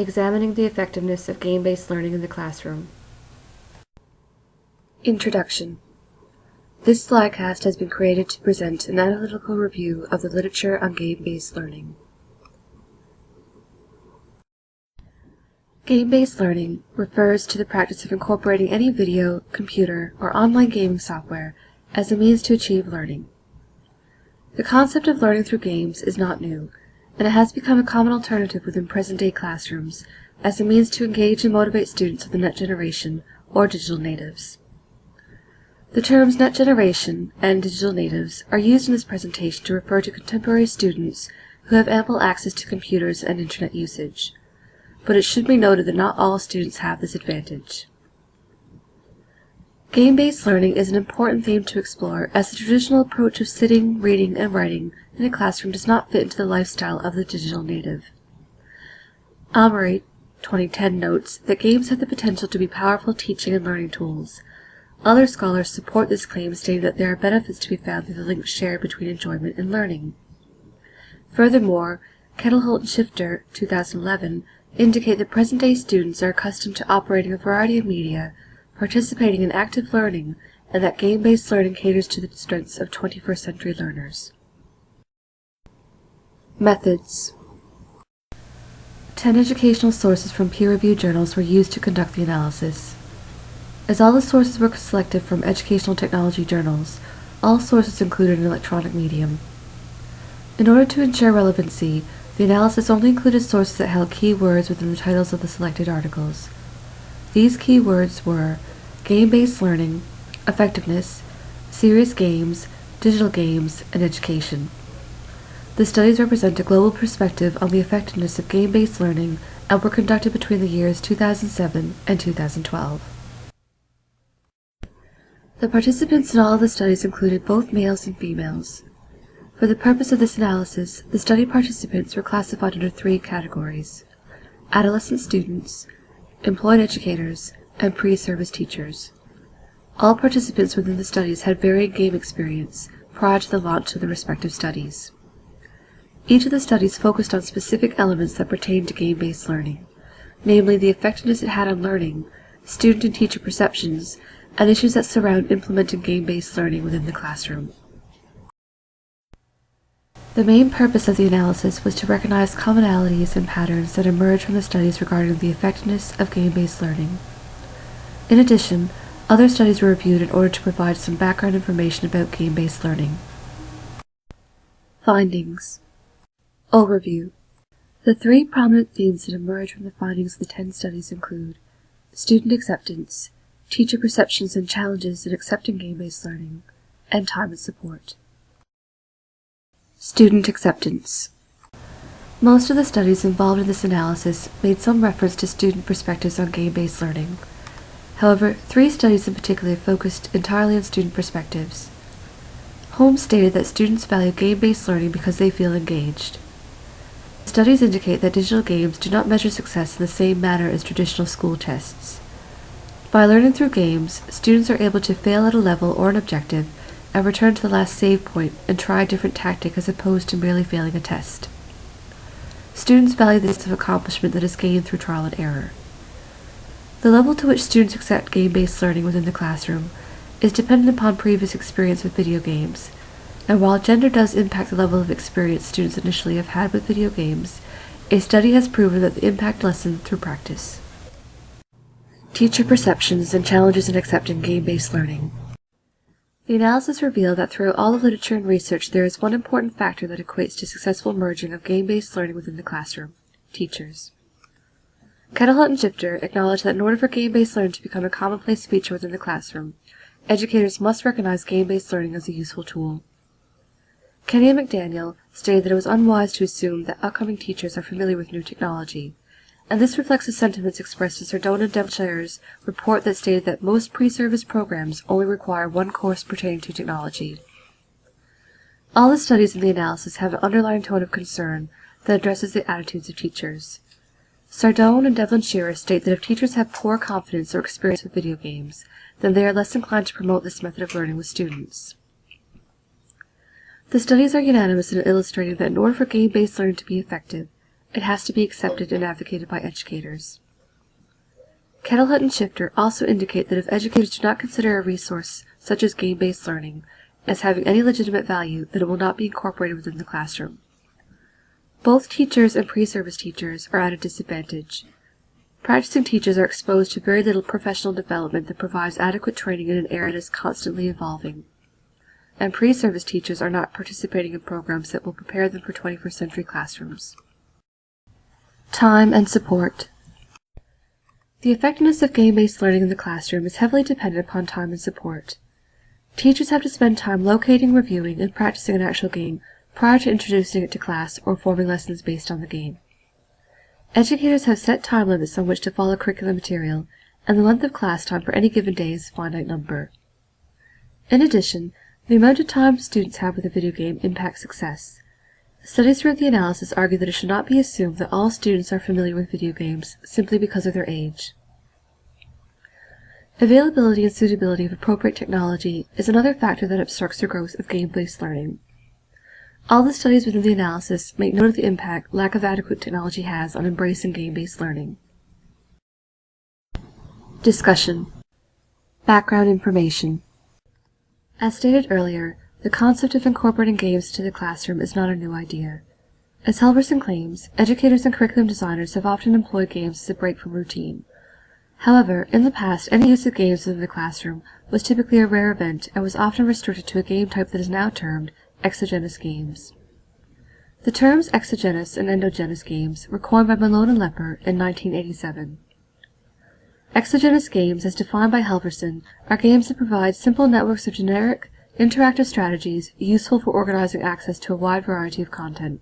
Examining the effectiveness of game-based learning in the classroom. Introduction. This slidecast has been created to present an analytical review of the literature on game-based learning. Game-based learning refers to the practice of incorporating any video, computer, or online gaming software as a means to achieve learning. The concept of learning through games is not new, and it has become a common alternative within present-day classrooms as a means to engage and motivate students of the net generation or digital natives. The terms net generation and digital natives are used in this presentation to refer to contemporary students who have ample access to computers and internet usage, but it should be noted that not all students have this advantage. Game-based learning is an important theme to explore as the traditional approach of sitting, reading, and writing in a classroom does not fit into the lifestyle of the digital native. Amory, 2010, notes that games have the potential to be powerful teaching and learning tools. Other scholars support this claim, stating that there are benefits to be found through the links shared between enjoyment and learning. Furthermore, Kettelholt and Shifter, 2011, indicate that present-day students are accustomed to operating a variety of media, participating in active learning, and that game-based learning caters to the strengths of 21st century learners. Methods. 10 educational sources from peer-reviewed journals were used to conduct the analysis. As all the sources were selected from educational technology journals, all sources included an electronic medium. In order to ensure relevancy, the analysis only included sources that held keywords within the titles of the selected articles. These keywords were game-based learning, effectiveness, serious games, digital games, and education. The studies represent a global perspective on the effectiveness of game-based learning and were conducted between the years 2007 and 2012. The participants in all of the studies included both males and females. For the purpose of this analysis, the study participants were classified under 3 categories: adolescent students, employed educators, and pre-service teachers. All participants within the studies had varied game experience prior to the launch of the respective studies. Each of the studies focused on specific elements that pertained to game-based learning, namely the effectiveness it had on learning, student and teacher perceptions, and issues that surround implementing game-based learning within the classroom. The main purpose of the analysis was to recognize commonalities and patterns that emerged from the studies regarding the effectiveness of game-based learning. In addition, other studies were reviewed in order to provide some background information about game-based learning. Findings. Overview. The 3 prominent themes that emerge from the findings of the 10 studies include student acceptance, teacher perceptions and challenges in accepting game-based learning, and time and support. Student acceptance. Most of the studies involved in this analysis made some reference to student perspectives on game-based learning. However, 3 studies in particular focused entirely on student perspectives. Holmes stated that students value game-based learning because they feel engaged. Studies indicate that digital games do not measure success in the same manner as traditional school tests. By learning through games, students are able to fail at a level or an objective and return to the last save point and try a different tactic as opposed to merely failing a test. Students value this sense of accomplishment that is gained through trial and error. The level to which students accept game-based learning within the classroom is dependent upon previous experience with video games, and while gender does impact the level of experience students initially have had with video games, a study has proven that the impact lessened through practice. Teacher perceptions and challenges in accepting game-based learning. The analysis revealed that throughout all of literature and research there is one important factor that equates to successful merging of game-based learning within the classroom: teachers. Kettelholt and Shifter acknowledge that in order for game-based learning to become a commonplace feature within the classroom, educators must recognize game-based learning as a useful tool. Kenny and McDaniel stated that it was unwise to assume that upcoming teachers are familiar with new technology, and this reflects the sentiments expressed in Sardone and Devonshire's report that stated that most pre-service programs only require 1 course pertaining to technology. All the studies in the analysis have an underlying tone of concern that addresses the attitudes of teachers. Sardone and Devonshire state that if teachers have poor confidence or experience with video games, then they are less inclined to promote this method of learning with students. The studies are unanimous in illustrating that in order for game-based learning to be effective, It has to be accepted and advocated by educators. Kettlehut and Shifter also indicate that if educators do not consider a resource such as game-based learning as having any legitimate value, then it will not be incorporated within the classroom. Both teachers and pre-service teachers are at a disadvantage. Practicing teachers are exposed to very little professional development that provides adequate training in an area that is constantly evolving. And pre-service teachers are not participating in programs that will prepare them for 21st century classrooms. Time and support. The effectiveness of game-based learning in the classroom is heavily dependent upon time and support. Teachers have to spend time locating, reviewing, and practicing an actual game prior to introducing it to class or forming lessons based on the game. Educators have set time limits on which to follow curriculum material, and the length of class time for any given day is a finite number. In addition, the amount of time students have with a video game impacts success. Studies throughout the analysis argue that it should not be assumed that all students are familiar with video games simply because of their age. Availability and suitability of appropriate technology is another factor that obstructs the growth of game-based learning. All the studies within the analysis make note of the impact lack of adequate technology has on embracing game-based learning. Discussion. Background information. As stated earlier, the concept of incorporating games to the classroom is not a new idea. As Helverson claims, educators and curriculum designers have often employed games as a break from routine. However, in the past, any use of games within the classroom was typically a rare event and was often restricted to a game type that is now termed exogenous games. The terms exogenous and endogenous games were coined by Malone and Lepper in 1987. Exogenous games, as defined by Helverson, are games that provide simple networks of generic, interactive strategies useful for organizing access to a wide variety of content.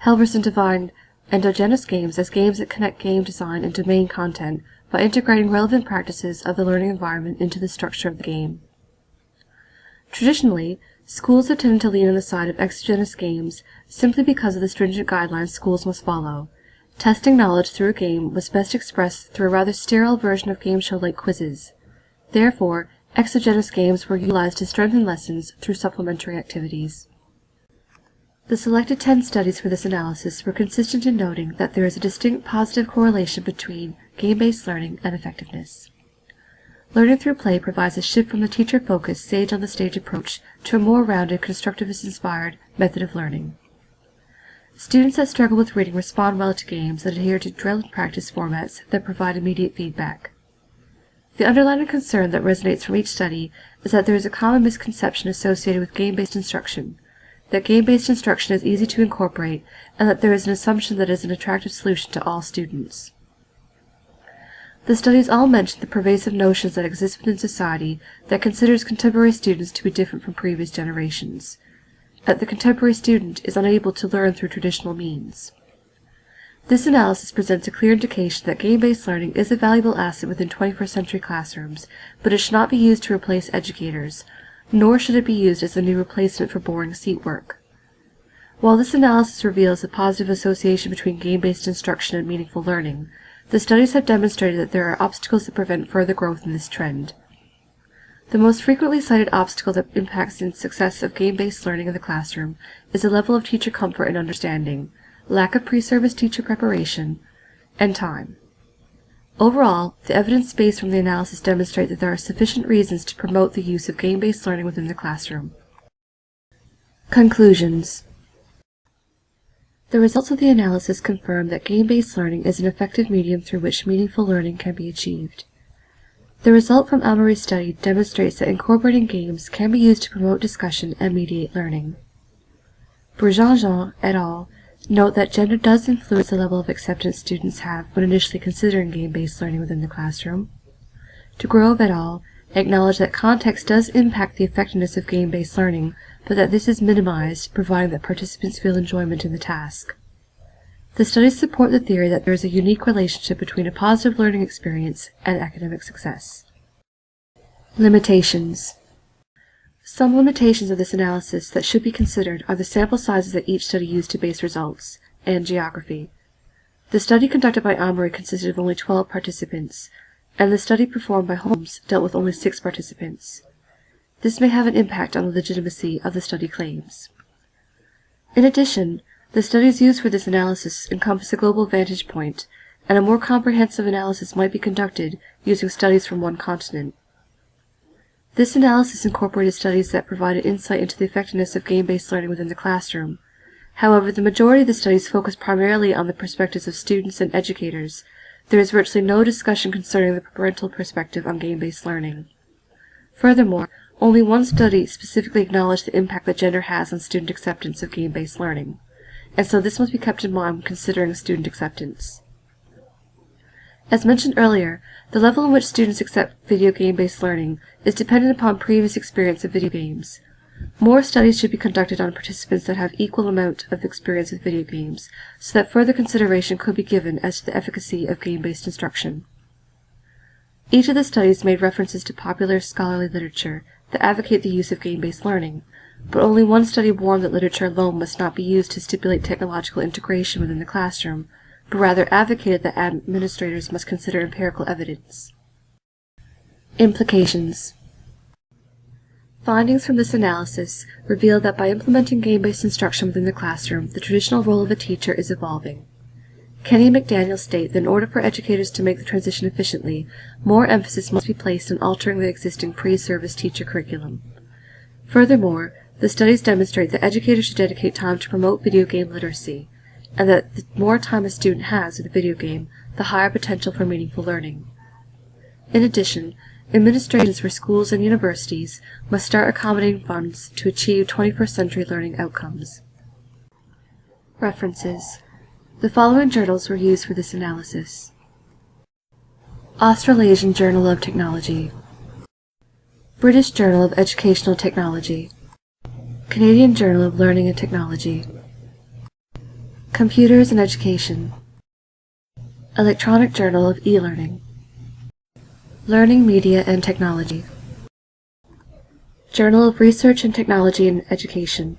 Helverson defined endogenous games as games that connect game design and domain content by integrating relevant practices of the learning environment into the structure of the game. Traditionally, schools have tended to lean on the side of exogenous games simply because of the stringent guidelines schools must follow. Testing knowledge through a game was best expressed through a rather sterile version of game show-like quizzes. Therefore, exogenous games were utilized to strengthen lessons through supplementary activities. The selected 10 studies for this analysis were consistent in noting that there is a distinct positive correlation between game-based learning and effectiveness. Learning through play provides a shift from the teacher-focused, sage-on-the-stage approach to a more rounded, constructivist-inspired method of learning. Students that struggle with reading respond well to games that adhere to drill and practice formats that provide immediate feedback. The underlying concern that resonates from each study is that there is a common misconception associated with game-based instruction, that game-based instruction is easy to incorporate, and that there is an assumption that it is an attractive solution to all students. The studies all mention the pervasive notions that exist within society that considers contemporary students to be different from previous generations, that the contemporary student is unable to learn through traditional means. This analysis presents a clear indication that game-based learning is a valuable asset within 21st century classrooms, but it should not be used to replace educators, nor should it be used as a new replacement for boring seat work. While this analysis reveals a positive association between game-based instruction and meaningful learning, the studies have demonstrated that there are obstacles that prevent further growth in this trend. The most frequently cited obstacle that impacts the success of game-based learning in the classroom is the level of teacher comfort and understanding, lack of pre-service teacher preparation, and time. Overall, the evidence base from the analysis demonstrates that there are sufficient reasons to promote the use of game-based learning within the classroom. Conclusions. The results of the analysis confirm that game-based learning is an effective medium through which meaningful learning can be achieved. The result from Amory's study demonstrates that incorporating games can be used to promote discussion and mediate learning. Bourgeon et al. Note that gender does influence the level of acceptance students have when initially considering game-based learning within the classroom. De Grove et al. Acknowledge that context does impact the effectiveness of game-based learning, but that this is minimized providing that participants feel enjoyment in the task. The studies support the theory that there is a unique relationship between a positive learning experience and academic success. Limitations. Some limitations of this analysis that should be considered are the sample sizes that each study used to base results, and geography. The study conducted by Amory consisted of only 12 participants, and the study performed by Holmes dealt with only 6 participants. This may have an impact on the legitimacy of the study claims. In addition, The studies used for this analysis encompass a global vantage point, and a more comprehensive analysis might be conducted using studies from one continent. This analysis incorporated studies that provided insight into the effectiveness of game-based learning within the classroom. However, the majority of the studies focused primarily on the perspectives of students and educators. There is virtually no discussion concerning the parental perspective on game-based learning. Furthermore, only one study specifically acknowledged the impact that gender has on student acceptance of game-based learning, and so this must be kept in mind when considering student acceptance. As mentioned earlier, the level in which students accept video game-based learning is dependent upon previous experience of video games. More studies should be conducted on participants that have equal amount of experience with video games, so that further consideration could be given as to the efficacy of game-based instruction. Each of the studies made references to popular scholarly literature that advocate the use of game-based learning, but only one study warned that literature alone must not be used to stipulate technological integration within the classroom, but rather advocated that administrators must consider empirical evidence. Implications. Findings from this analysis reveal that by implementing game-based instruction within the classroom, the traditional role of a teacher is evolving. Kenny and McDaniel state that in order for educators to make the transition efficiently, more emphasis must be placed on altering the existing pre-service teacher curriculum. Furthermore, the studies demonstrate that educators should dedicate time to promote video game literacy, and that the more time a student has with a video game, the higher potential for meaningful learning. In addition, administrations for schools and universities must start accommodating funds to achieve 21st century learning outcomes. References. The following journals were used for this analysis: Australasian Journal of Technology, British Journal of Educational Technology, Canadian Journal of Learning and Technology, Computers and Education, Electronic Journal of E-Learning, Learning Media and Technology, Journal of Research and Technology in Education,